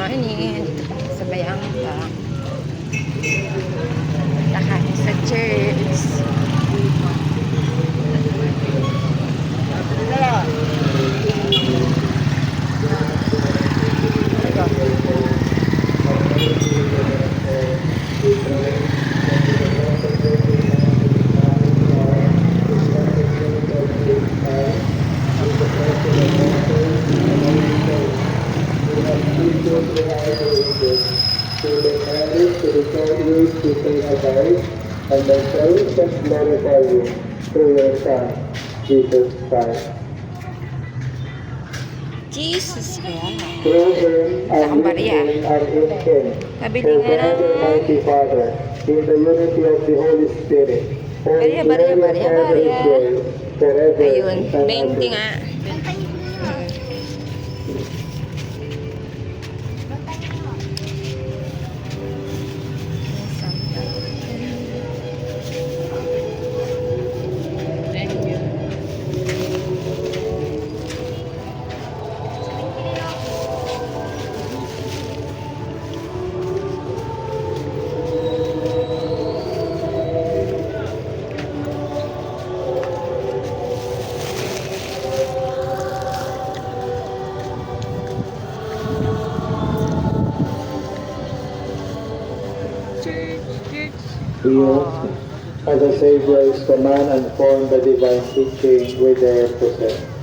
morning. Dito kami sa Bayangka. Punta kami sa church. And the praise and glorify you through your Son, Jesus Christ. Jesus Christ. Through him and with him and in him, Kabili O nga God, Almighty Father, in the unity of the Holy Spirit, all Maria, glory and Maria, honor Maria. is yours forever Ayun, and 20 ever. nga. You, as a Savior, is command and form the divine teaching with their possession.